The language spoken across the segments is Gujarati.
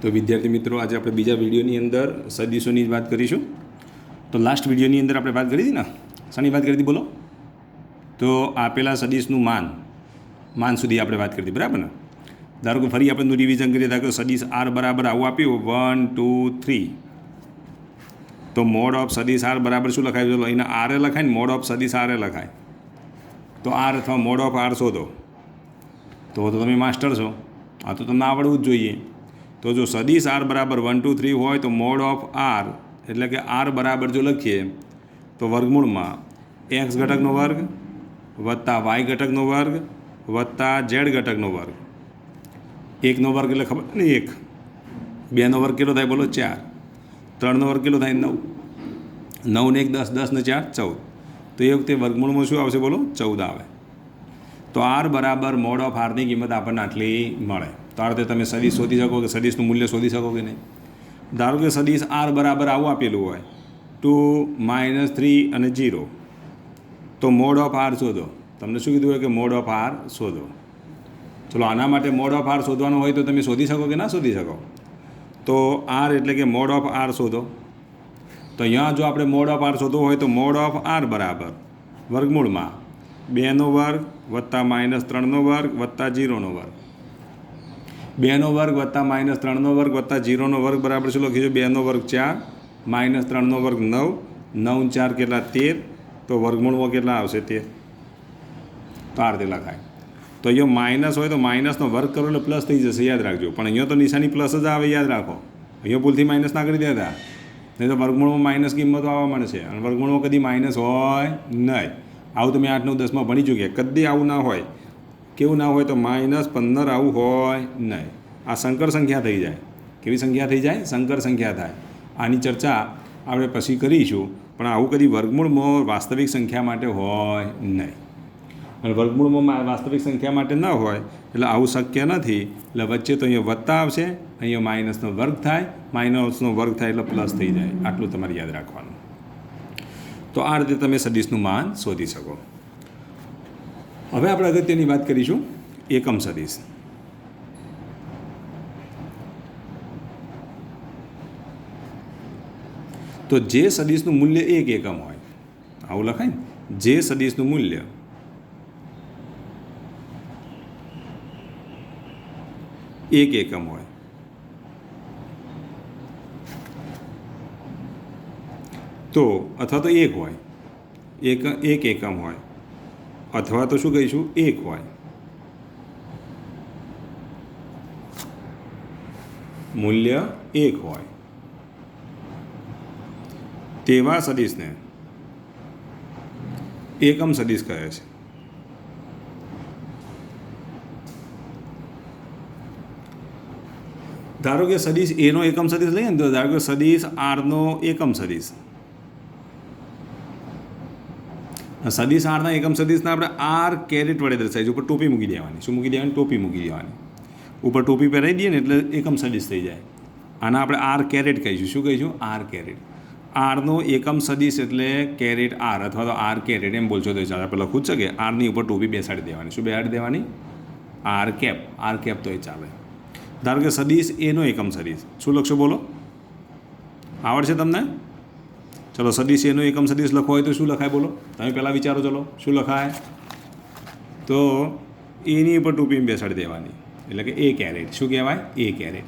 તો વિદ્યાર્થી મિત્રો, આજે આપણે બીજા વિડીયોની અંદર સદીશોની વાત કરીશું. તો લાસ્ટ વિડીયોની અંદર આપણે વાત કરી હતી ને, શાની વાત કરી હતી બોલો? તો આપેલા સદીશનું માન સુધી આપણે વાત કરી હતી, બરાબર ને? ધારો કે ફરી આપણે રિવિઝન કરીએ. ધારો કે સદીશ આર બરાબર આવું આપ્યું 1 2 3. તો મોડ ઓફ સદીશ આર બરાબર શું લખાય? ચલો અહીંના આર એ લખાય ને, મોડ ઓફ સદીશ આર એ લખાય. તો આર અથવા મોડ ઓફ આર શોધો. તો તમે માસ્ટર છો, આ તો તમને આવડવું જ જોઈએ. તો જો સદીશ આર બરાબર 1 2 3 હોય તો મોડ ઓફ આર એટલે કે આર બરાબર જો લખીએ તો વર્ગમૂળમાં એક્સ ઘટકનો વર્ગ વત્તા વાય ઘટકનો વર્ગ વત્તા ઝેડ ઘટકનો વર્ગ. એકનો વર્ગ એટલે ખબર ને 1, બેનો વર્ગ કેટલો થાય બોલો? 4, ત્રણનો વર્ગ કેટલો થાય? 9, 9 ને 1 10, 10 ને 4 14. તો એ વખતે વર્ગમૂળમાં શું આવશે બોલો? 14 આવે. તો આર બરાબર મોડ ઓફ આરની કિંમત આપણને આટલી મળે. તો આ રીતે તમે સદીશ શોધી શકો કે સદીશનું મૂલ્ય શોધી શકો કે નહીં. ધારો કે સદીશ આર બરાબર આવું આપેલું હોય 2 -3 અને 0. તો મોડ ઓફ આર શોધો. તમને શું કીધું હોય કે મોડ ઓફ આર શોધો. ચલો આના માટે મોડ ઓફ આર શોધવાનું હોય તો તમે શોધી શકો કે ના શોધી શકો? તો આર એટલે કે મોડ ઓફ આર શોધો. તો અહીંયા જો આપણે મોડ ઓફ આર શોધવો હોય તો મોડ ઓફ આર બરાબર વર્ગમૂળમાં 2નો વર્ગ વત્તા -3નો વર્ગ વત્તા 0નો વર્ગ. 2નો વર્ગ વત્તા -3નો વર્ગ વત્તા 0નો વર્ગ બરાબર શું લખીશું? 2નો વર્ગ 4 -3નો વર્ગ 9, 9 4 કેટલા? 13. તો વર્ગમૂળમાં કેટલા આવશે? 13. તો આ રીતે લખાય. તો અહીંયા માઇનસ હોય તો માઇનસનો વર્ગ કરો એટલે પ્લસ થઈ જશે, યાદ રાખજો. પણ અહીંયા તો નિશાની પ્લસ જ આવે, યાદ રાખો. અહીંયા ભૂલથી માઇનસ ના કરી દેતા, નહીં તો વર્ગમૂળમાં માઇનસ કિંમતો આવવા મળશે અને વર્ગમૂળમાં કદી માઇનસ હોય નહીં. આવું તમે 8 9 10માં ભણી ચૂક્યા. કદી આવું ના હોય. કેવું ના હોય? તો -15 આવું હોય નહીં. આ સંકર સંખ્યા થઈ જાય. કેવી સંખ્યા થઈ જાય? સંકર સંખ્યા થાય. આની ચર્ચા આપણે પછી કરીશું. પણ આવું કદી વર્ગમૂળમાં વાસ્તવિક સંખ્યા માટે હોય નહીં. અને વર્ગમૂળમાં વાસ્તવિક સંખ્યા માટે ન હોય એટલે આવું શક્ય નથી. એટલે વચ્ચે તો અહીંયા વત્તા આવશે, અહીંયા માઇનસનો વર્ગ થાય, માઇનસનો વર્ગ થાય એટલે પ્લસ થઈ જાય. આટલું તમારે યાદ રાખવાનું. તો આ રીતે તમે સદીશનું માન શોધી શકો. હવે આપણે અગત્યની વાત કરીશું એકમ સદીશ. તો જે સદીશનું મૂલ્ય 1 એકમ હોય, આવું લખાય ને, જે સદીશનું મૂલ્ય 1 એકમ હોય તો, અથવા તો 1 હોય, 1 એકમ હોય, અથવા તો શું કહીશું? 1 હોય, મૂલ્ય 1 હોય તેવા સદીશને એકમ સદીશ કહે છે. ધારો કે સદીશ એનો એકમ સદીશ લઈએ ને, તો ધારો કે સદીશ આરનો એકમ સદીશ. સદીશ આરના એકમ સદીશને આપણે આર કેરેટ વડે દર્શાવીશું. ઉપર ટોપી મૂકી દેવાની. શું મૂકી દેવાની? ટોપી મૂકી દેવાની. ઉપર ટોપી પહેરાવી દઈએ ને એટલે એકમ સદીશ થઈ જાય. આના આપણે આર કેરેટ કહીશું. શું કહીશું? R caret. આરનો એકમ સદીશ એટલે કેરેટ આર, અથવા તો આર કેરેટ એમ બોલશો તો ચાલે. આપણે લખવું જ છે કે આરની ઉપર ટોપી બેસાડી દેવાની. શું બેસાડી દેવાની? R cap. આર કેપ તો એ ચાલે. ધારો કે સદીશ એનો એકમ સદીશ. શું લખશો બોલો? આવડશે તમને? ચલો સદીશ એનો એકમ સદીશ લખવો હોય તો શું લખાય બોલો? તમે પહેલાં વિચારો. ચલો શું લખાય? તો એની ઉપર ટોપી બેસાડી દેવાની એટલે કે એ કેરેટ. શું કહેવાય? એ કેરેટ.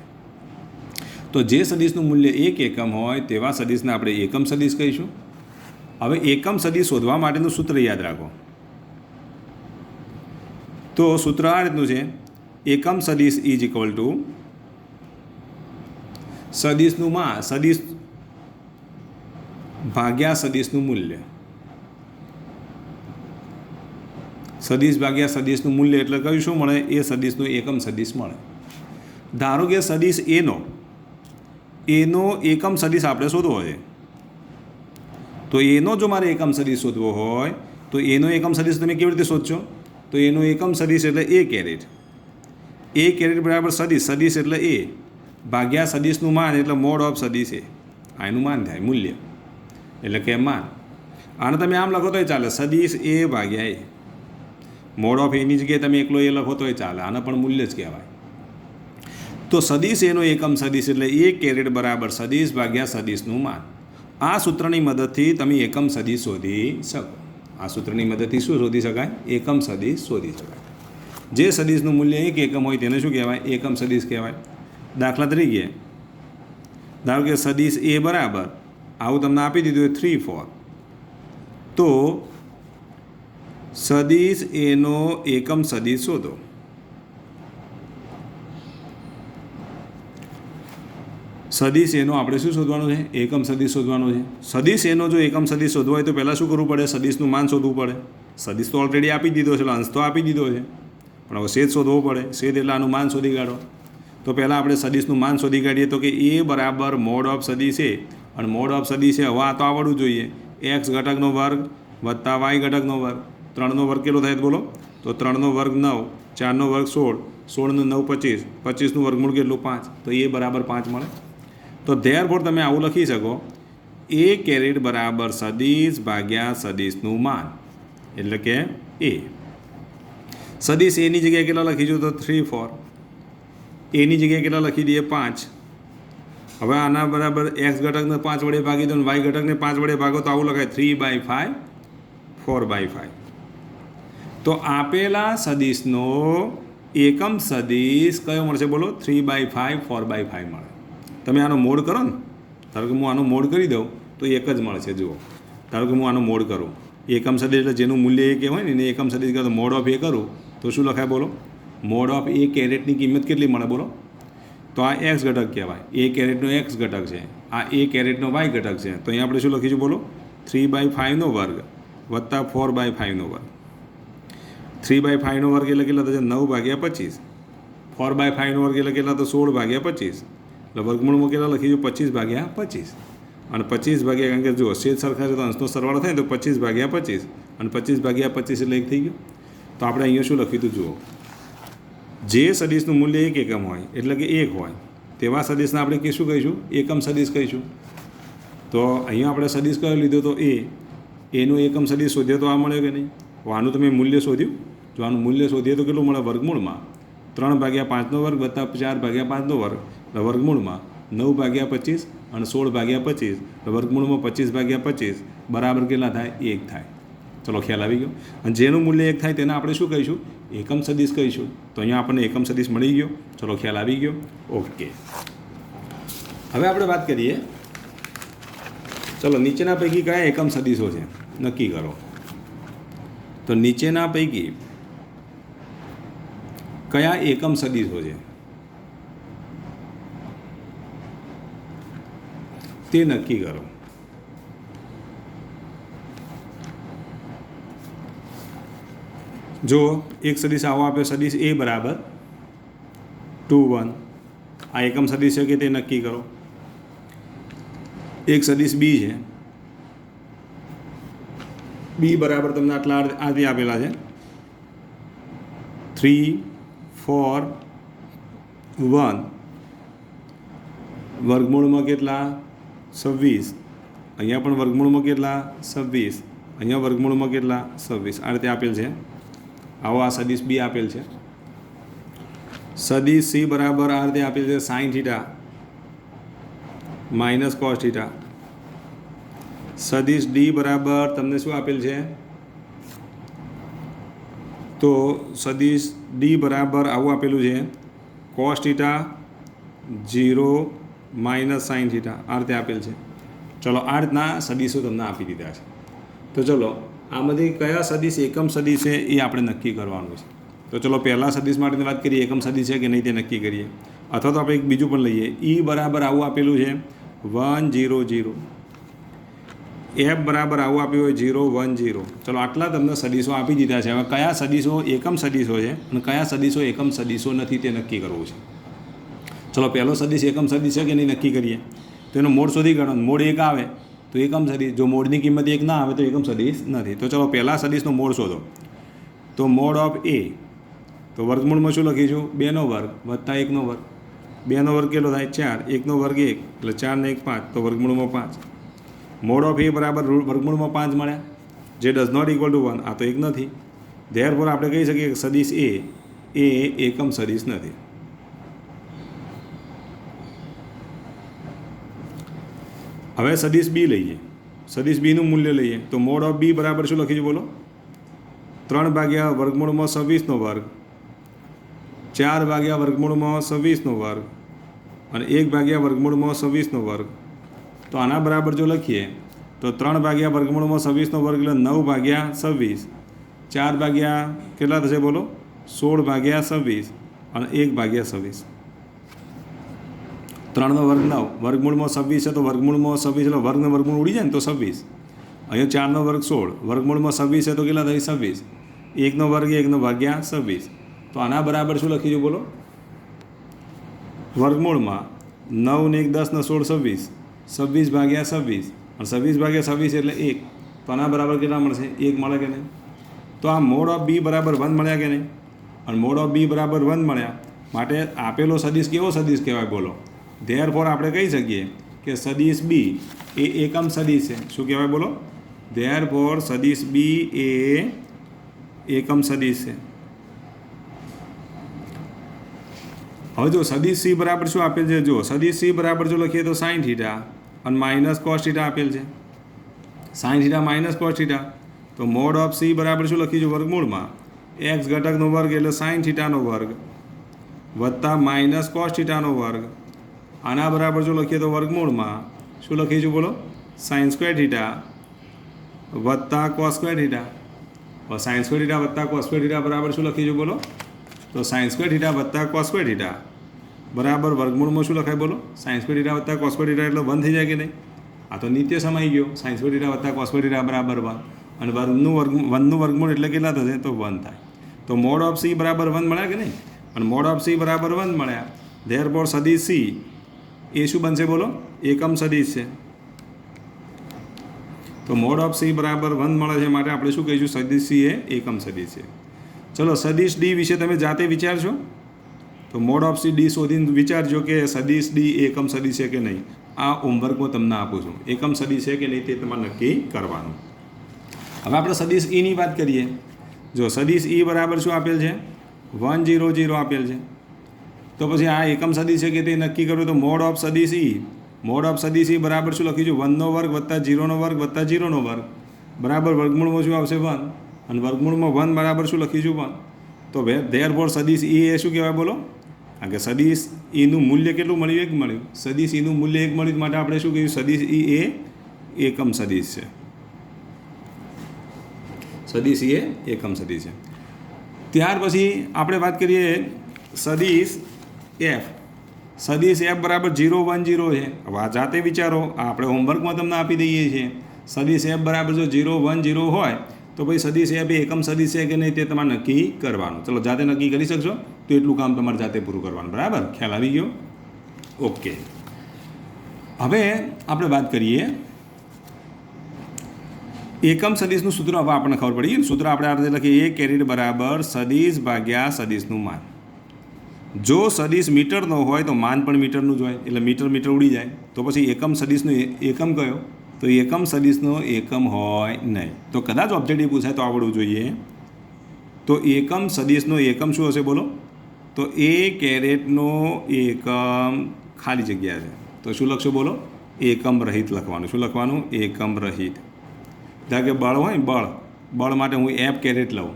તો જે સદીશનું મૂલ્ય 1 એકમ હોય તેવા સદીશને આપણે એકમ સદીશ કહીશું. હવે એકમ સદીશ શોધવા માટેનું સૂત્ર યાદ રાખો. તો સૂત્ર આ રીતનું છે: એકમ સદીશ ઇઝ ઇક્વલ ટુ સદીશનું માન, સદીશ ભાગ્યા સદીશનું મૂલ્ય. સદીશ ભાગ્યા સદીશનું મૂલ્ય એટલે કયું શું મળે? એ સદીશનું એકમ સદીશ મળે. ધારો કે સદીશ એનો એકમ સદીશ આપણે શોધવો છે. તો એનો જો મારે એકમ સદીશ શોધવો હોય તો એનો એકમ સદીશ તમે કેવી રીતે શોધશો? તો એનો એકમ સદીશ એટલે એ કેરેટ. એ કેરેટ બરાબર સદીશ. સદીશ એટલે એ ભાગ્યા સદીશનું માન એટલે મોડ ઓફ સદીશ એ. આ એનું માન થાય, મૂલ્ય એટલે કે માન. આને તમે આમ લખો તોય ચાલે, સદીશ એ ભાગ્યા એ. મોડ ઓફ એની જગ્યાએ તમે એકલો એ લખો તોય ચાલે, આને પણ મૂલ્ય જ કહેવાય. તો સદિશ એનો એકમ સદિશ એટલે 1 કેરેટ બરાબર સદિશ ભાગ્યા સદિશનું માન. આ સૂત્રની મદદથી તમે એકમ સદિશ શોધી શકો. આ સૂત્રની મદદથી શું શોધી શકાય? એકમ સદિશ શોધી શકાય. જે સદિશનું મૂલ્ય 1 એકમ હોય તેને શું કહેવાય? એકમ સદિશ કહેવાય. દાખલા તરીકે ધારો કે સદિશ એ બરાબર આવું તમને આપી દીધું 3 4, તો સદિશ એનો એકમ સદિશ શોધો. સદિશ એનો આપણે શું શોધવાનું છે? એકમ સદિશ શોધવાનો છે. સદિશ એનો જો એકમ સદિશ શોધવો હોય તો પહેલાં શું કરવું પડે? સદિશનું માન શોધવું પડે. સદિશ તો ઓલરેડી આપી દીધો છે, એટલે અંશ તો આપી દીધો છે, પણ હવે છેદ શોધવો પડે. છેદ એટલે આનું માન શોધી કાઢો. તો પહેલાં આપણે સદિશનું માન શોધી કાઢીએ તો કે એ બરાબર મોડ ઓફ સદિશ એ, અને મોડ ઓફ સદિશ એ હવે આ તો આવડવું જોઈએ. એક્સ ઘટકનો વર્ગ વત્તા વાય ઘટકનો વર્ગ. 3નો વર્ગ કેટલો થાય બોલો? તો 3નો વર્ગ 9, 4નો વર્ગ 16, 16નો 9 25, 25નું વર્ગમૂળ કેટલું? 5. તો એ બરાબર 5 મળે. તો ધેરફોર તમે આવું લખી શકો, એ કેરેટ બરાબર સદિશ ભાગ્યા સદિશનું માન, એટલે કે એ. સદિશ એની જગ્યાએ કેટલા લખીશું? તો 3 4. એની જગ્યાએ કેટલા લખી દઈએ? 5. હવે આના બરાબર એક્સ ઘટકને 5 વડે ભાગી દો અને વાય ઘટકને 5 વડે ભાગો તો આવું લખાય 3/5 4/5. તો આપેલા સદિશનો એકમ સદિશ કયો મળશે બોલો? 3/5 4/5 મળે. તમે આનો મોડ કરો ને, ધારો કે હું આનો મોડ કરી દઉં તો એક જ મળશે. જુઓ, ધારો કે હું આનો મોડ કરું, એકમ સદિશ એટલે જેનું મૂલ્ય 1 હોય ને એને એકમ સદિશ કરો તો મોડ ઓફ એ કરું તો શું લખાય બોલો? મોડ ઓફ એ કેરેટની કિંમત કેટલી મળે બોલો? તો આ એક્સ ઘટક કહેવાય. એ કેરેટનો એક્સ ઘટક છે, આ એ કેરેટનો વાય ઘટક છે. તો અહીંયા આપણે શું લખીશું બોલો? 3/5નો વર્ગ વત્તા 4/5નો વર્ગ. 3/5નો વર્ગ એટલે કેટલા થશે? 9/25. 4/5નો વર્ગ એટલે કેટલા? તો 16/25. એટલે વર્ગમૂળમાં કેટલા લખીશું? 25/25. અને 25 કારણ કે જુઓ છેદ સરખા છે તો અંશનો સરવાળો થાય તો 25/25, અને 25/25 એટલે 1 થઈ ગયો. તો આપણે અહીંયા શું લખ્યું હતું જુઓ, જે સદિશનું મૂલ્ય 1 એકમ હોય એટલે કે 1 હોય તેવા સદિશને આપણે શું કહીશું? એકમ સદિશ કહીશું. તો અહીંયા આપણે સદિશ કયો લીધો? તો એનું એકમ સદિશ શોધ્યો તો આ મળ્યો કે નહીં? આનું તમે મૂલ્ય શોધ્યું? જો આનું મૂલ્ય શોધીએ તો કેટલું મળે? વર્ગમૂળમાં 3/5નો વર્ગ વત્તા 4/5નો વર્ગ, એટલે વર્ગમૂળમાં 9/25 અને 16/25, એટલે વર્ગમૂળમાં 25/25 બરાબર કેટલા થાય? 1 થાય. ચલો ખ્યાલ આવી ગયો. અને જેનું મૂલ્ય 1 થાય તેને આપણે શું કહીશું? એકમ સદિશ કહીશું. તો અહીંયા આપણને એકમ સદિશ મળી ગયો. ચલો ખ્યાલ આવી ગયો. ઓકે, હવે આપણે વાત કરીએ, ચલો નીચેના પૈકી કયા એકમ સદિશો છે નક્કી કરો. તો નીચેના પૈકી કયા એકમ સદિશો છે તે નક્કી કરો. જો એક સદિશ આવો આપ્યો, સદિશ એ બરાબર 2 1, આ એકમ સદિશ છે કે તે નક્કી કરો. એક સદિશ બી છે, બી બરાબર તમને આટલા આથી આપેલા છે 3 4 1, વર્ગમૂળમાં કેટલા? 26. અહીંયા પણ વર્ગમૂળમાં કેટલા? 26. અહીંયા વર્ગમૂળમાં કેટલા? 26. આ રીતે આપેલ છે. આવો આ સદિશ બી આપેલ છે. સદિશ સી બરાબર આ રીતે આપેલ છે sin θ માઇનસ cos θ. સદિશ ડી બરાબર તમને શું આપેલ છે? તો સદિશ ડી બરાબર આવું આપેલું છે cos θ 0 માઇનસ sin θ. આ રીતે આપેલ છે. ચલો આ રીતના સદિશો તમને આપી દીધા છે. તો ચલો આમાંથી કયા સદિશ એકમ સદિશ છે એ આપણે નક્કી કરવાનું છે. તો ચલો પહેલાં સદિશ માટેની વાત કરીએ, એકમ સદિશ છે કે નહીં તે નક્કી કરીએ. અથવા તો આપણે એક બીજું પણ લઈએ, ઈ બરાબર આવું આપેલું છે 1 0 0, એફ બરાબર આવું આપ્યું હોય 0 1 0. ચલો આટલા તમને સદિશો આપી દીધા છે. હવે કયા સદિશો એકમ સદિશો છે અને કયા સદિશો એકમ સદિશો નથી તે નક્કી કરવું છે. ચલો પહેલો સદિશ એકમ સદિશ છે કે નહીં નક્કી કરીએ. તો એનો મોડ શોધી કાઢો. મોડ 1 આવે તો એકમ સદિશ, જો મોડની કિંમત 1 ના આવે તો એકમ સદિશ નથી. તો ચલો પહેલા સદિશનો મોડ શોધો. તો મોડ ઓફ એ, તો વર્ગમૂળમાં શું લખીશું? 2નો વર્ગ વત્તા 1નો વર્ગ. 2નો વર્ગ કેટલો થાય? 4. 1નો વર્ગ 1 એટલે 4 ને 1 5, તો વર્ગમૂળમાં 5. મોડ ઓફ એ બરાબર વર્ગમૂળમાં 5 મળ્યા, જે ડઝ નોટ ઇક્વલ ટુ 1. આ તો 1 નથી. ધેરફોર આપણે કહી શકીએ કે સદિશ એ એકમ સદિશ નથી. હવે સદિશ બી લઈએ, સદિશ બીનું મૂલ્ય લઈએ તો મોડ ઓફ બી બરાબર શું લખીશું બોલો? 3 ભાગ્યા વર્ગમૂળમાં 26નો વર્ગ, 4 ભાગ્યા વર્ગમૂળમાં 26નો વર્ગ અને 1 ભાગ્યા વર્ગમૂળમાં 26નો વર્ગ. તો આના બરાબર જો લખીએ તો 3 ભાગ્યા વર્ગમૂળમાં 26નો વર્ગ એટલે 9 ભાગ્યા 26, 4 ભાગ્યા કેટલા થશે બોલો? 16 ભાગ્યા 26 અને 1 ભાગ્યા 26. 3નો વર્ગ 9, વર્ગમૂળમાં 26 છે તો વર્ગમૂળમાં 26 એટલે વર્ગને વર્ગમૂળ ઉડી જાય ને તો 26. અહીંયા 4નો વર્ગ 16, વર્ગમૂળમાં 26 છે તો કેટલા થઈ? 26. 1નો વર્ગ 1 ભાગ્યા 26. તો આના બરાબર શું લખીશું બોલો? વર્ગમૂળમાં 9 ને 1 10 ને 16 26, 26 ભાગ્યા 26 અને 26 ભાગ્યા 26 એટલે 1. તો આના બરાબર કેટલા મળશે? 1 મળે કે નહીં? તો આ મોડ ઓફ બી બરાબર 1 મળ્યા કે નહીં? અને મોડ ઓફ બી બરાબર 1 મળ્યા માટે આપેલો સદિશ કેવો સદિશ કહેવાય બોલો? ધેરફોર આપણે કહી શકીએ કે સદિશ બી એ એકમ સદિશ છે. શું કહેવાય બોલો? ધેરફોર સદિશ બી એ એકમ સદિશ છે. હવે જો સદિશ સી બરાબર શું આપેલ છે? જો સદિશ સી બરાબર જો લખીએ તો સાઇન થીટા અને માઇનસ કોસ થીટા આપેલ છે. Sine theta minus cos theta. તો મોડ ઓફ સી બરાબર શું લખીશું? વર્ગમૂળમાં એક્સ ઘટકનો વર્ગ એટલે સાઇન થીટાનો વર્ગ વત્તા માઇનસ કોસ થીટાનો વર્ગ. આના બરાબર જો લખીએ તો વર્ગમૂળમાં શું લખીશું બોલો? સાઇન સ્ક્વેર થીટા વત્તા cos square theta. Sine square theta વત્તા કોસ સ્ક્વેર થીટા બરાબર શું લખીશું બોલો? તો સાઇન સ્ક્વેર થીટા વત્તા કોસ સ્ક્વેર થીટા બરાબર વર્ગમૂળમાં શું લખાય બોલો? સાઇન સ્ક્વેર થીટા વત્તા કોસ સ્ક્વેર થીટા એટલે 1 થઈ જાય કે નહીં? આ તો નિત્ય સમાઈ ગયો. સાઇન સ્ક્વેર થીટા વત્તા કોસ સ્ક્વેર થીટા બરાબર 1 અને વર્ગનું વર્ગમૂળ એટલે કેટલા થશે? તો 1 થાય. તો મોડ ઓફ સી બરાબર 1 મળ્યા કે નહીં? અને મોડ ઓફ સી બરાબર 1 મળ્યા. ધેરફોર સદિશ સી એ શું બનશે બોલો? એકમ સદિશ છે. તો મોડ ઓફ સી બરાબર 1 મળે છે માટે આપણે શું કહીશું? સદિશ સી એ એકમ સદિશ છે. ચલો સદિશ ડી વિશે તમે જાતે વિચારશો. તો મોડ ઓફ સી ડી શોધીને વિચારજો કે સદિશ ડી એકમ સદિશ છે કે નહીં. આ હોમવર્કમાં તમને આપું છું. એકમ સદિશ છે કે નહીં તે તમારે નક્કી કરવાનું. હવે આપણે સદિશ ઈની વાત કરીએ. જો સદિશ ઈ બરાબર શું આપેલ છે? 1 0 0 આપેલ છે. તો પછી આ એકમ સદિશ છે કે તે નક્કી કરો તો મોડ ઓફ સદિશ ઈ, મોડ ઓફ સદિશ ઈ બરાબર શું લખીશું? 1નો વર્ગ વત્તા 0નો વર્ગ વત્તા 0નો વર્ગ બરાબર વર્ગમૂળમાં શું આવશે? 1 અને વર્ગમૂળમાં 1 બરાબર શું લખીશું? 1. તો ધેરફોર સદિશ ઈ એ શું કહેવાય બોલો? કારણ કે સદિશ ઈનું મૂલ્ય કેટલું મળ્યું? 1 મળ્યું. સદિશ ઈનું મૂલ્ય 1 મળ્યું માટે આપણે શું કહીશું? સદિશ ઈ એ એકમ સદિશ છે. સદિશ ઈ એ એકમ સદિશ છે. ત્યાર પછી આપણે વાત કરીએ સદિશ એફ. સદિશ એફ બરાબર 0 1 0 છે. હવે આ જાતે વિચારો, આપણે હોમવર્કમાં તમને આપી દઈએ છીએ. સદિશ એફ બરાબર જો 0 1 0 હોય તો ભાઈ સદિશ એફ એ એકમ સદિશ છે કે નહીં તે તમારે નક્કી કરવાનું. ચલો જાતે નક્કી કરી શકશો તો એટલું કામ તમારે જાતે પૂરું કરવાનું. બરાબર? ખ્યાલ આવી ગયો? ઓકે. હવે આપણે વાત કરીએ એકમ સદિશનું સૂત્ર. હવે આપણને ખબર પડી ગઈ. સૂત્ર આપણે આ રીતે લખીએ: એ કેરેટ બરાબર સદિશ ભાગ્યા સદિશનું માન. જો સદિશ મીટરનો હોય તો માન પણ મીટરનું જ હોય એટલે મીટર મીટર ઉડી જાય. તો પછી એકમ સદિશનો એકમ કયો? તો એકમ સદિશનો એકમ હોય નહીં. તો કદાચ ઓબ્જેક્ટિવ પૂછાય તો આવડવું જોઈએ. તો એકમ સદિશનો એકમ શું હશે બોલો? તો એ કેરેટનો એકમ ખાલી જગ્યા છે તો શું લખશો બોલો? એકમ રહિત લખવાનું. શું લખવાનું? એકમ રહિત. ધારો કે બળ હોય, બળ માટે હું એફ કેરેટ લઉં.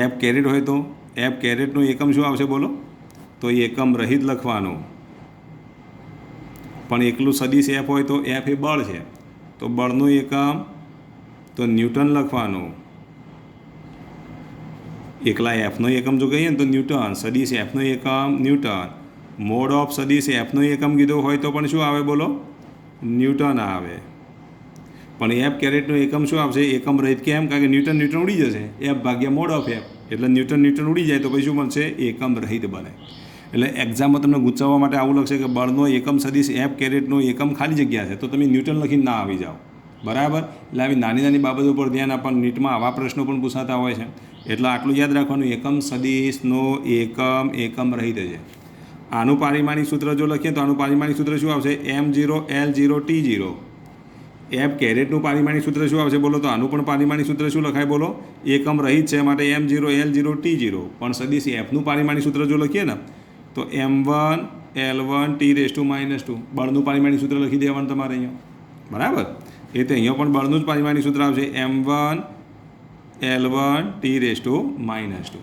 એફ કેરેટ હોય તો એફ કેરેટનો એકમ શું આવશે બોલો? તો એકમ રહિત લખવાનું. પણ એકલું સદિશ એફ હોય તો એફ એ બળ છે તો બળનું એકમ તો ન્યૂટન લખવાનું. એકલા એફનો એકમ જો કહીએ ને તો ન્યૂટન. સદિશ એફનો એકમ ન્યૂટન. મોડ ઓફ સદિશ એફનો એકમ કીધો હોય તો પણ શું આવે બોલો? ન્યૂટન આવે. પણ એફ કેરેટનો એકમ શું આવશે? એકમ રહિત. કેમ? કારણ કે ન્યૂટન ઉડી જશે. એફ ભાગ્યા મોડ ઓફ એફ એટલે ન્યૂટન ઉડી જાય તો પછી શું બનશે? એકમ રહિત બને. એટલે એક્ઝામમાં તમને ગુચાવવા માટે આવું લખશે કે બળનો એકમ સદિશ એફ કેરેટનો એકમ ખાલી જગ્યા છે તો તમે ન્યૂટન લખીને ના આવી જાઓ. બરાબર? એટલે આવી નાની નાની બાબતો પર ધ્યાન આપવાનું. નીટમાં આવા પ્રશ્નો પણ પૂછાતા હોય છે એટલે આટલું યાદ રાખવાનું. એકમ સદિશનો એકમ રહિત છે. આનું પારિમાણિક સૂત્ર જો લખીએ તો આનું પારિમાણિક સૂત્ર શું આવશે? M0 L0 T0. એફ કેરેટનું પારિમાણિક સૂત્ર શું આવશે બોલો? તો આનું પણ પારિમાણિક સૂત્ર શું લખાય બોલો? એકમ રહિત છે માટે M0 L0 T0. પણ સદિશ એફનું પારિમાણિક સૂત્ર જો લખીએ ને તો M1 L1T⁻². બળનું પારિમાણિક સૂત્ર લખી દેવાનું તમારે અહીંયા, બરાબર. એ રીતે અહીંયા પણ બળનું જ પારિમાણિક સૂત્ર આવશે, M1L1T⁻².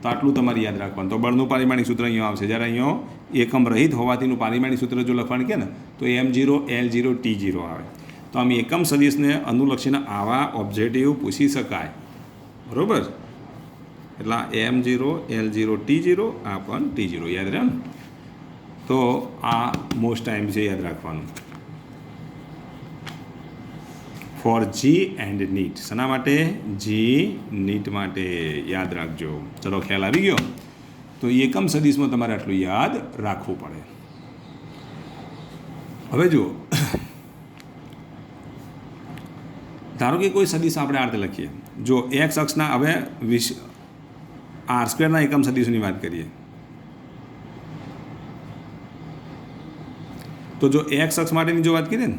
તો આટલું તમારે યાદ રાખવાનું. તો બળનું પારિમાણિક સૂત્ર અહીંયા આવશે. જ્યારે અહીંયા એકમ રહિત હોવાથીનું પારિમાણિક સૂત્ર જો લખવાનું કે ને તો M0 L0 T0 આવે. તો આમ એકમ સદિશને અનુલક્ષીને આવા ઓબ્જેક્ટિવ પૂછી શકાય, બરાબર. એટલે M0 L0 T0 આ પણ T0 યાદ રહે ને. તો આ મોસ્ટ ટાઈમ છે યાદ રાખવાનું ફોર જી એન્ડ નીટ. શના માટે? જી નીટ માટે યાદ રાખજો. ચલો ખ્યાલ આવી ગયો. તો એકમ સદિશમાં તમારે આટલું યાદ રાખવું પડે. હવે જુઓ, ધારો કે કોઈ સદિશ આપણે આ રીતે લખીએ. જો એક્સ અક્ષના હવે R² એકમ સદિશોની વાત કરીએ તો જો એક્સ અક્ષ માટેની જો વાત કરીએ ને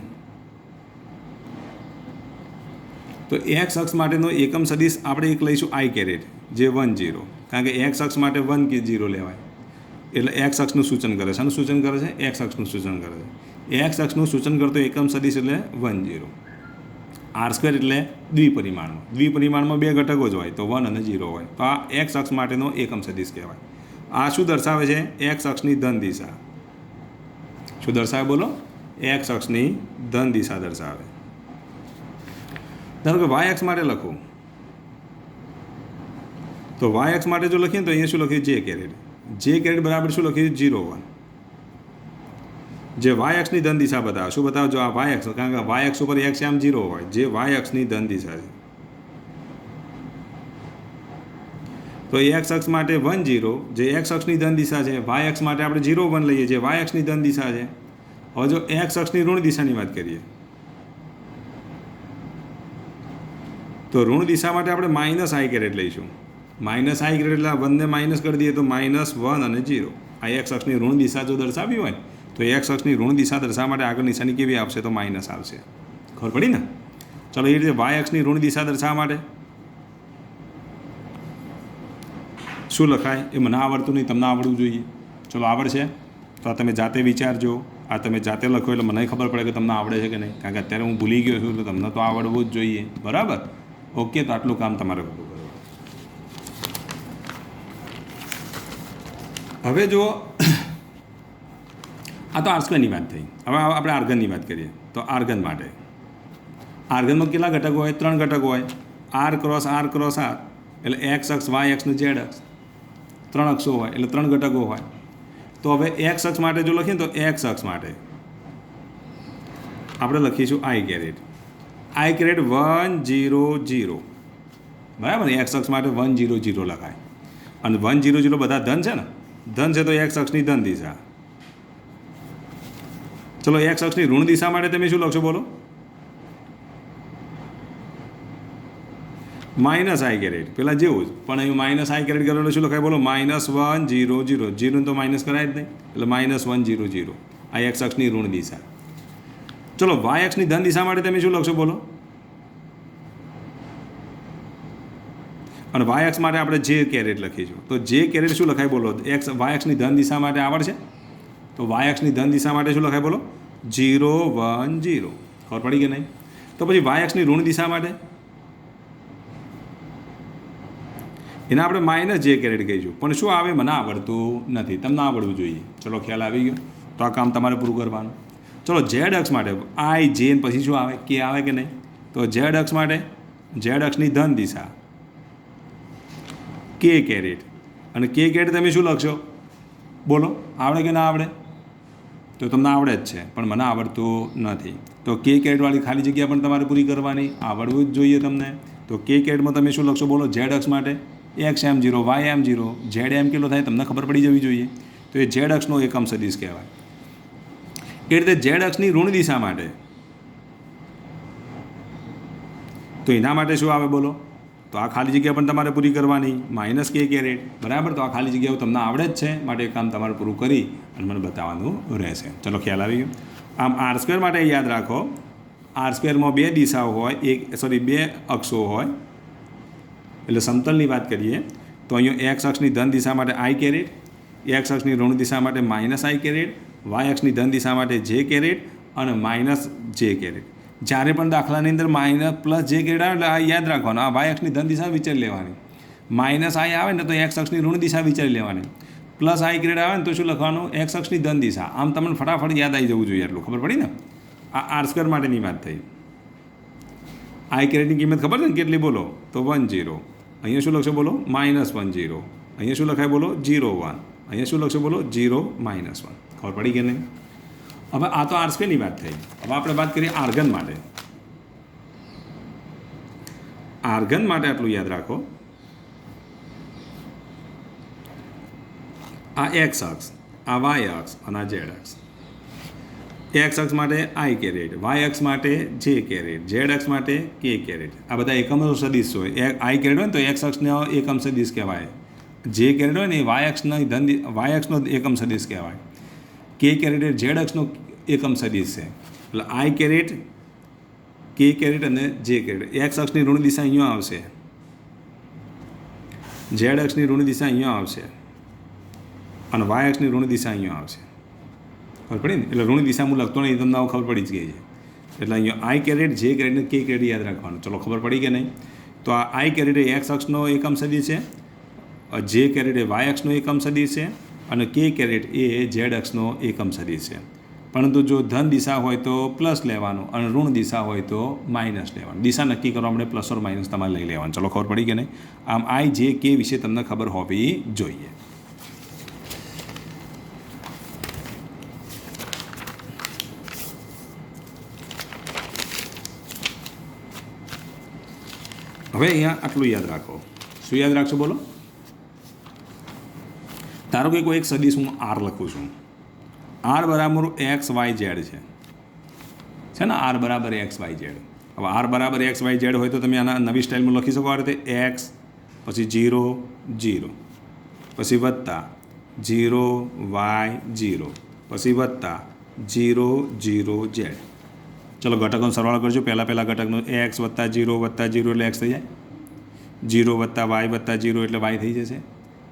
તો એક્સ અક્ષ માટેનો એકમ સદિશ આપણે એક લઈશું I⁻, જે 1 0, કારણ કે એક્સ અક્ષ માટે 1 કે 0 લેવાય. એટલે એક્સ અક્ષનું સૂચન કરે છે. આનું સૂચન કરે છે? એક્સ અક્ષનું સૂચન કરે છે. એક્સ અક્ષનું સૂચન કરતો એકમ સદિશ એટલે 1 0. R² એટલે દ્વિપરિમાણમાં બે ઘટકો જ હોય તો 1 અને 0 હોય. તો આ એક્સ અક્ષ માટેનો એકમ સદિશ કહેવાય. આ શું દર્શાવે છે? એક્સ અક્ષની ધન દિશા. શું દર્શાવે બોલો? એક્સ અક્ષની ધન દિશા દર્શાવે. ધારો કે વાય અક્ષ માટે લખું તો વાય અક્ષ માટે જો લખીએ તો અહીંયા શું લખ્યું? J⁻. બરાબર શું લખ્યું? 0 1. જે વાય અક્ષની ધન દિશા બતાવે. શું બતાવે? જો આ વાય અક્ષ, કારણ કે વાય અક્ષ ઉપર એક્સ આમ 0 હોય, જે વાય અક્ષની ધન દિશા છે. તો એક્સ અક્ષ માટે 1 0, જે એક્સ અક્ષની ધન દિશા છે. વાય અક્ષ માટે આપણે 0 1 લઈએ, જે વાય અક્ષની ધન દિશા છે. હવે જો એક્સ અક્ષની ઋણ દિશાની વાત કરીએ તો ઋણ દિશા માટે આપણે -I⁻ લઈશું. -I⁻ એટલે 1 ને માઇનસ કરી દઈએ તો -1 અને 0. આ એક્સ અક્ષની ઋણ દિશા જો દર્શાવી હોય તો એક્સ અક્ષની ઋણ દિશા દર્શાવવા માટે આગળ નિશાની કેવી આવશે? તો માઇનસ આવશે. ખબર પડી ને? ચલો એ રીતે વાય અક્ષની ઋણ દિશા દર્શાવવા માટે શું લખાય? એ મને આવડતું નહીં, તમને આવડવું જોઈએ. ચલો આવડશે તો આ તમે જાતે વિચારજો. આ તમે જાતે લખો એટલે મને ખબર પડે કે તમને આવડે છે કે નહીં. કારણ કે અત્યારે હું ભૂલી ગયો છું એટલે તમને તો આવડવું જ જોઈએ, બરાબર. ઓકે, તો આટલું કામ તમારે કરવું. હવે જો આ તો R² ની વાત થઈ. હવે આપણે આર્ગનની વાત કરીએ. તો આર્ગન માટે આર્ગનમાં કેટલા ઘટકો હોય? 3 ઘટકો હોય. R × R × R એટલે એક્સ અક્ષ, વાય અક્ષ ને ઝેડ અક્ષ. 3 અક્ષો હોય એટલે 3 ઘટકો હોય. તો હવે એક્સ અક્ષ માટે જો લખીએ તો એક્સ અક્ષ માટે આપણે લખીશું I⁻. I⁻ 1 0 0, બરાબર. એક્સ અક્ષ માટે 1 0 0 લખાય. અને 1 0 0 બધા ધન છે ને? ધન છે તો એક્સ અક્ષની ધન દિશા. ચલો એક્સ અક્ષની ઋણ દિશા માટે તમે શું લખશો બોલો? -I⁻. પેલા જેવું જ, પણ અહીં -I⁻ કરેલું શું લખાય બોલો? -1 0 0. 0 તો માઇનસ કરાય જ નહીં એટલે -1 0 0. આ એક્સ અક્ષની ઋણ દિશા. ચલો વાય અક્ષની ધન દિશા માટે તમે શું લખશો બોલો? અને વાય અક્ષ માટે આપણે J⁻ લખીશું. તો J⁻ શું લખાય બોલો? વાય અક્ષની ધન દિશા માટે આવડશે? તો વાય અક્ષની ધન દિશા માટે શું લખાય બોલો? 0 1 0. ખબર પડી કે નહીં? તો પછી વાય અક્ષની ઋણ દિશા માટે એને આપણે -J⁻ કહીશું. પણ શું આવે? મને આવડતું નથી, તમને આવડવું જોઈએ. ચલો ખ્યાલ આવી ગયો. તો આ કામ તમારે પૂરું કરવાનું. ચલો ઝેડ અક્ષ માટે I J પછી શું આવે? K આવે કે નહીં? તો ઝેડ અક્ષ માટે ઝેડ અક્ષની ધન દિશા K⁻. અને K⁻ તમે શું લખશો બોલો? આવડે કે ના આવડે? તો તમને આવડે જ છે, પણ મને આવડતું નથી. તો K⁻ વાળી ખાલી જગ્યા પણ તમારે પૂરી કરવાની, આવડવું જ જોઈએ તમને. તો K⁻માં તમે શું લખશો બોલો? ઝેડ અક્ષ માટે x M0 Y M0 Z M કેટલો થાય તમને ખબર પડી જવી જોઈએ. તો એ ઝેડ અક્ષનો એકમ સદિશ કહેવાય. એ રીતે ઝેડ અક્ષની ઋણ દિશા માટે તો એના માટે શું આવે બોલો? તો આ ખાલી જગ્યા પણ તમારે પૂરી કરવાની, -K⁻, બરાબર. તો આ ખાલી જગ્યાઓ તમને આવડે જ છે, માટે એ કામ તમારે પૂરું કરી અને મને બતાવવાનું રહેશે. ચલો ખ્યાલ આવી ગયો. આમ R² માટે યાદ રાખો, R²માં 2 દિશાઓ હોય, 2 અક્ષો હોય. એટલે સમતલની વાત કરીએ તો અહીંયા એક્સ અક્ષની ધન દિશા માટે I⁻, એક્સ અક્ષની ઋણ દિશા માટે માઇનસ આઈ કેરેટ, વાય અક્ષની ધન દિશા માટે જે કેરેટ અને માઇનસ જે કેરેટ. જ્યારે પણ દાખલાની અંદર માઇનસ પ્લસ જે કેરેટ આવે એટલે આ યાદ રાખવાનું, આ વાય અક્ષની ધન દિશા વિચારી લેવાની. માઇનસ આઈ આવે ને તો એક્સ અક્ષની ઋણ દિશા વિચારી લેવાની. પ્લસ આઈ કેરેટ આવે ને તો શું લખવાનું? એક્સ અક્ષની ધન દિશા. આમ તમને ફટાફટ યાદ આવી જવું જોઈએ, એટલું ખબર પડી ને. આ આર સ્ક્વેર માટેની વાત થઈ. આઈ કેરેટની કિંમત ખબર છે ને કેટલી બોલો? તો 10. અહીંયા શું લખશો બોલો? -10. અહીંયા શું લખાય બોલો? 0 1. અહીંયા શું લખશો બોલો? 0 -1. ખબર પડી કે નહીં? હવે આ તો આર સ્ક્વેરની વાત થઈ. હવે આપણે વાત કરીએ આર્ગન માટે. આર્ગન માટે આટલું યાદ રાખો, આ એક્સ અક્ષ, આ વાય અક્ષ અને આ ઝેડ અક્ષ. એક્સ અક્ષ માટે આઈ કેરેટ, વાય અક્ષ માટે જે કેરેટ, ઝેડ અક્ષ માટે કે કેરેટ. આ બધા એકમ સદિશ હોય. આઈ કેરેટ હોય ને તો એક્સ અક્ષનો એકમ સદિશ કહેવાય. જે કેરેટ હોય ને એ વાય અક્ષનો એકમ સદિશ કહેવાય. કે કેરેટ એ ઝેડ અક્ષનો એકમ સદિશ છે. એટલે આઈ કેરેટ, કે કેરેટ અને જે કેરેટ. એક્સ અક્ષની ઋણ દિશા અહીંયા આવશે, ઝેડ અક્ષની ઋણ દિશા અહીંયા આવશે અને વાય અક્ષની ઋણ દિશા અહીંયા આવશે. ખબર પડી ને? એટલે ઋણ દિશા હું લખતો નહીં, તમને ખબર પડી જ ગઈ છે. એટલે અહીંયા આઈ કેરેટ, જે કેરેટ ને કે કેરેટ યાદ રાખવાનું. ચલો ખબર પડી કે નહીં? તો આ આઈ કેરેટ એ એક્સ અક્ષનો એકમ સદિશ છે, જે કેરેટ એ વાય અક્ષનો એકમ સદિશ છે અને કે કેરેટ એ ઝેડ અક્ષનો એકમ સદિશ છે. પરંતુ જો ધન દિશા હોય તો પ્લસ લેવાનું અને ઋણ દિશા હોય તો માઇનસ લેવાનું. દિશા નક્કી કરવા આપણે પ્લસ ઓર માઇનસ તમારે લઈ લેવાનું. ચલો ખબર પડી કે નહીં? આમ આઈ, જે, કે વિશે તમને ખબર હોવી જોઈએ. હવે અહીંયા આટલું યાદ રાખો. શું યાદ રાખશો બોલો? ધારો કે કોઈ એક સદિશ હું આર લખું છું. આર બરાબર એક્સ વાય ઝેડ છે ને? આર બરાબર એક્સ વાય ઝેડ. હવે આર બરાબર એક્સ વાય ઝેડ હોય તો તમે આના નવી સ્ટાઇલમાં લખી શકો આ રીતે: એક્સ પછી 0 0 પછી વત્તા 0 વાય 0 પછી વત્તા 0 0 ઝેડ. ચલો ઘટકોનો સરવાળો કરજો. પહેલાં ઘટકનો એક્સ વત્તા 0 વત્તા 0 એટલે એક્સ થઈ જાય. 0 વત્તા વાય વત્તા 0 એટલે વાય થઈ જશે.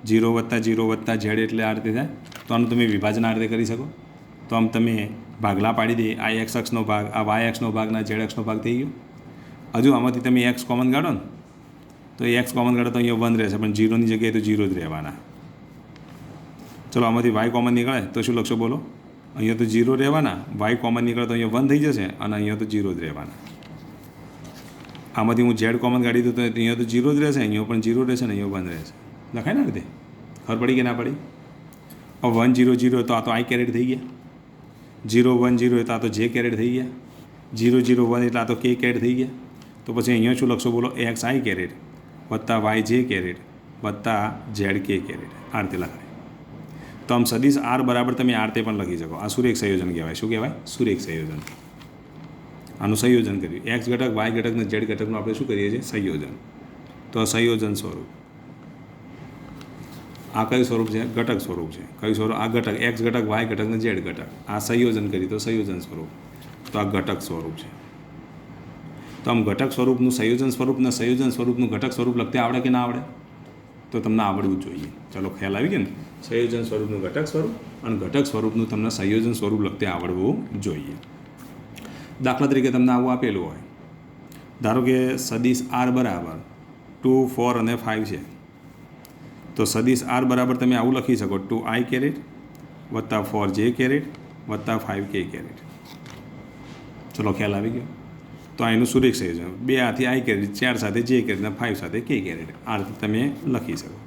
0 વત્તા 0 વત્તા ઝેડ એટલે આ રીતે થાય. તો આનું તમે વિભાજન આ રીતે કરી શકો. તો આમ તમે ભાગલા પાડી દે. આ એક્સ અક્ષનો ભાગ, આ વાય અક્ષનો ભાગ ને ઝેડ અક્ષનો ભાગ થઈ ગયો. હજુ આમાંથી તમે એક્સ કોમન કાઢો ને તો એક્સ કોમન કાઢો તો અહીંયા 1 રહેશે, પણ 0ની જગ્યાએ તો 0 જ રહેવાના. ચલો આમાંથી વાય કોમન નીકળે તો શું લખશો બોલો? અહીંયા તો 0 રહેવાના. વાય કોમન નીકળે તો અહીંયા 1 થઈ જશે અને અહીંયા તો 0 જ રહેવાના. આમાંથી હું ઝેડ કોમન કાઢી દઉં તો અહીંયા તો 0 જ રહેશે, અહીંયા પણ 0 રહેશે ને અહીંયા 1 રહેશે. લખાય ને રીતે? ખબર પડી કે ના પડી? હવે 1 0 0 તો આ તો આઈ કેરેટ થઈ ગયા. 0 1 0 તો આ તો જે કેરેટ થઈ ગયા. 0 0 1 એટલે આ તો કે કેરેટ થઈ ગયા. તો પછી અહીંયા શું લખશો બોલો? એક્સ આઈ કેરેટ વત્તા વાય જે કેરેટ વત્તા ઝેડ કે કેરેટ. આ રીતે લખાય. તો આમ સદિશ આર બરાબર તમે આ રીતે પણ લખી શકો. આ સુરેખ સંયોજન કહેવાય. શું કહેવાય? સુરેખ સંયોજન. આનું સંયોજન કર્યું. એક્સ ઘટક, વાય ઘટક અને ઝેડ ઘટકનું આપણે શું કરીએ છીએ? સંયોજન. તો સંયોજન સ્વરૂપ. આ કયું સ્વરૂપ છે? ઘટક સ્વરૂપ છે. કયું સ્વરૂપ? આ ઘટક, એક્સ ઘટક, વાય ઘટક અને ઝેડ ઘટક. આ સંયોજન કરી તો સંયોજન સ્વરૂપ. તો આ ઘટક સ્વરૂપ છે. તો આમ ઘટક સ્વરૂપનું સંયોજન સ્વરૂપ ને સંયોજન સ્વરૂપનું ઘટક સ્વરૂપ લખતે આવડે કે ના આવડે? તો તમને આવડવું જોઈએ. ચલો ખ્યાલ આવી ગયો ને? સંયોજન સ્વરૂપનું ઘટક સ્વરૂપ અને ઘટક સ્વરૂપનું તમને સંયોજન સ્વરૂપ લખતે આવડવું જોઈએ. દાખલા તરીકે તમને આવું આપેલું હોય. ધારો કે સદિશ આર બરાબર 2 4 અને 5 છે. તો સદિશ આર બરાબર તમે આવું લખી શકો: 2 આઈ કેરેટ વત્તા 4 જે કેરેટ વત્તા 5 કે કેરેટ. ચલો ખ્યાલ આવી ગયો? તો આ એનું સુરેખ સંયોજન. 2 હાથી આઈ કેરેટ, 4 સાથે જે કેરેટ અને 5 સાથે કે કેરેટ. આ રીતે તમે લખી શકો.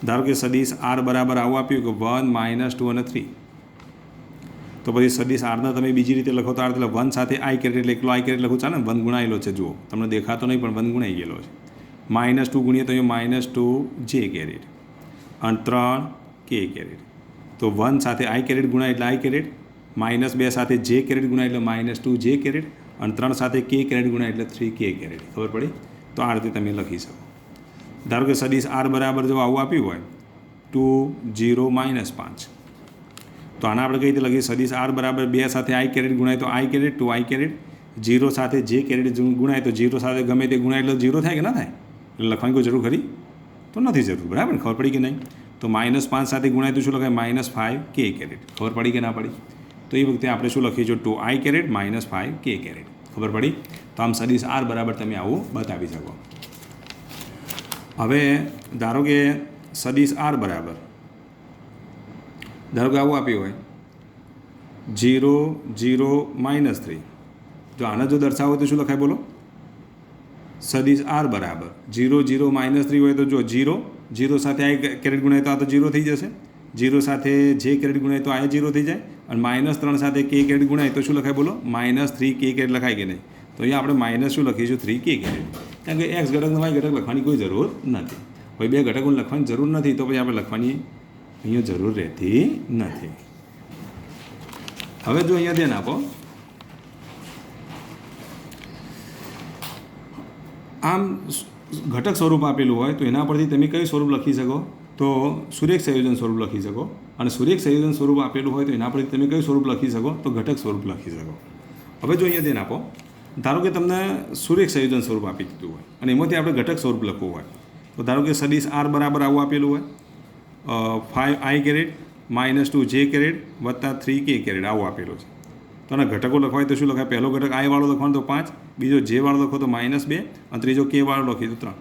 ધારો કે સદિશ આર બરાબર આવું આપ્યું કે 1 -2 અને 3. તો પછી સદિશ આરના તમે બીજી રીતે લખો તો આ રીતે 1 સાથે આઈ કેરેટ એટલે એકલો આઈ કેરેટ લખું ચાલે ને? 1 ગુણાયેલો છે. જુઓ, તમને દેખાતો નહીં પણ 1 ગુણાઈ ગયેલો છે. -2 ગુણીએ તો અહીંયા -2 જે કેરેટ અને 3 કે કેરેટ. તો 1 સાથે આઈ કેરેટ ગુણાય એટલે આઈ કેરેટ, -2 સાથે જે કેરેટ ગુણાય એટલે -2 જે કેરેટ અને 3 સાથે કે કેરેટ ગુણાય એટલે 3 કે કેરેટ. ખબર પડી? તો આ રીતે તમે લખી શકો. ધારો કે સદિશ આર બરાબર જો આવું આપ્યું હોય 2 0 -5. તો આના આપણે કઈ રીતે લખીએ? સદિશ આર બરાબર 2 સાથે આઈ કેરેટ ગુણાય તો આઈ કેરેટ, 2 આઈ કેરેટ. 0 સાથે જે કેરેટ ગુણાય તો 0 સાથે ગમે તે ગુણાય એટલે 0 થાય કે ના થાય? એટલે લખવાની કોઈ જરૂર ખરી? તો નથી જરૂર. બરાબર ને? ખબર પડી કે નહીં? તો -5 સાથે ગુણાય તો શું લખાય -5k કેરેટ. ખબર પડી કે ના પડી? તો એ વખતે આપણે શું લખીશું 2i કેરેટ -5k કેરેટ. ખબર પડી? તો આમ સદીશ r બરાબર તમે આવું બતાવી શકો. હવે ધારો કે સદીશ r બરાબર ધારો કે આવું આપ્યું હોય 0 0 -3. જો આને જો દર્શાવો તો શું લખાય બોલો? સદીશ r બરાબર 0 0 -3 હોય તો જો 0 સાથે i કેરેટ ગુણાય તો આ તો 0 થઈ જશે. 0 સાથે j કેરેટ ગુણાય તો આ 0 થઈ જાય. અને -3 સાથે k કેરેટ ગુણાય તો શું લખાય બોલો? -3k કેરેટ લખાય કે નહીં? તો અહીંયા આપણે માઇનસ શું લખીશું 3k કેરેટ. કારણ કે x ઘટક y ઘટક લખવાની કોઈ જરૂર નથી. કોઈ બે ઘટકોને લખવાની જરૂર નથી તો પછી આપણે લખવાની અહીંયા જરૂર રહેતી નથી. હવે જો અહીંયા ધ્યાન આપો, આમ ઘટક સ્વરૂપ આપેલું હોય તો એના પરથી તમે કયું સ્વરૂપ લખી શકો? તો સુરેખ સંયોજન સ્વરૂપ લખી શકો. અને સુરેખ સંયોજન સ્વરૂપ આપેલું હોય તો એના પરથી તમે કયું સ્વરૂપ લખી શકો? તો ઘટક સ્વરૂપ લખી શકો. હવે જો અહીંયા ધ્યાન આપો, ધારો કે તમને સુરેખ સંયોજન સ્વરૂપ આપી દીધું હોય અને એમાંથી આપણે ઘટક સ્વરૂપ લખવું હોય તો ધારો કે સદીશ r બરાબર આવું આપેલું હોય 5i કેરેટ -2j કેરેટ વત્તા 3k કેરેટ આવું આપેલું છે. તો આના ઘટકો લખવા હોય તો શું લખાય? પહેલો ઘટક i વાળો લખવાનો તો 5, બીજો j વાળો લખો તો -2 અને ત્રીજો k વાળો લખી તો 3.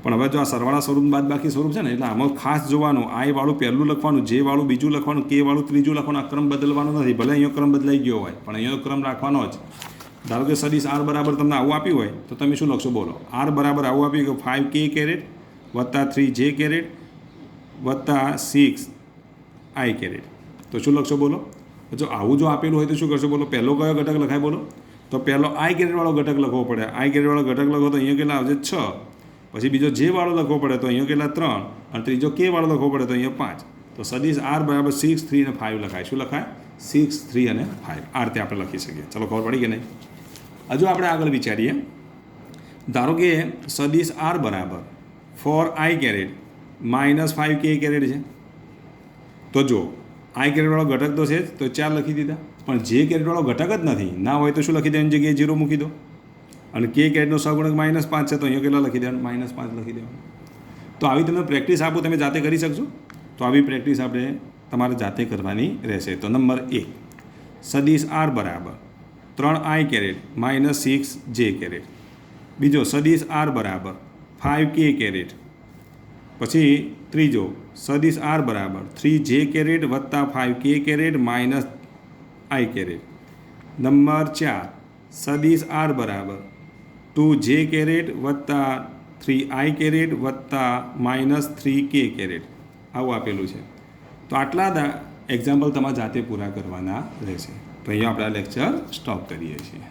પણ હવે જો આ સરવાળા સ્વરૂપ બાદ બાકી સ્વરૂપ છે ને એટલે આમાં ખાસ જોવાનું i વાળું પહેલું લખવાનું, j વાળું બીજું લખવાનું, k વાળું ત્રીજું લખવાનું. આ ક્રમ બદલવાનો નથી. ભલે અહીંયા ક્રમ બદલાઈ ગયો હોય પણ અહીંયા ક્રમ રાખવાનો જ. ધારો કે સદીશ r બરાબર તમને આવું આપ્યું હોય તો તમે શું લખશો બોલો? r બરાબર આવું આપ્યું કે 5k કેરેટ વત્તા 3j કેરેટ વત્તા 6i કેરેટ. તો શું લખશો બોલો? જો આવું જો આપેલું હોય તો શું કરશો બોલો? પહેલો કયો ઘટક લખાય બોલો? તો પહેલો i કેરેટવાળો ઘટક લખવો પડે. i કેરેટવાળો ઘટક લખો તો અહીંયા કેટલા આવશે? 6. પછી બીજો j વાળો લખવો પડે તો અહીંયા કેટલા? 3. અને ત્રીજો k વાળો લખવો પડે તો અહીંયા 5. તો સદીશ r બરાબર 6 3 અને 5 લખાય. શું લખાય? 6 3 અને 5 આ રીતે આપણે લખી શકીએ. ચલો ખબર પડી કે નહીં? હજુ આપણે આગળ વિચારીએ. ધારો કે સદીશ r બરાબર 4i કેરેટ -5k કેરેટ છે. તો જો i કેરેટવાળો ઘટક તો છે જ તો 4 લખી દીધા. પણ j કેરેટવાળો ઘટક જ નથી. ના હોય તો શું લખી દેવાની જગ્યાએ 0 મૂકી દો. અને k કેરેટનો સહગુણક -5 છે તો અહીંયા કેટલા લખી દેવાનું? -5 લખી દેવાનું. તો આવી તમને પ્રેક્ટિસ આપું, તમે જાતે કરી શકશો? તો આવી પ્રેક્ટિસ આપણે તમારે જાતે કરવાની રહેશે. તો નંબર 1 સદીશ r બરાબર 3i કેરેટ -6j કેરેટ. બીજો સદીશ r બરાબર 5k કેરેટ. પછી ત્રીજો સદીશ r બરાબર 3j કેરેટ વત્તા 5k caret -i caret. Number 4 સદીશ r બરાબર 2j કેરેટ વત્તા 3i કેરેટ વત્તા -3k કેરેટ આવું આપેલું છે. તો આટલા એક્ઝામ્પલ તમારે જાતે પૂરા કરવાના રહેશે. તો અહીંયા આપણે આ લેક્ચર સ્ટોપ કરીએ છીએ.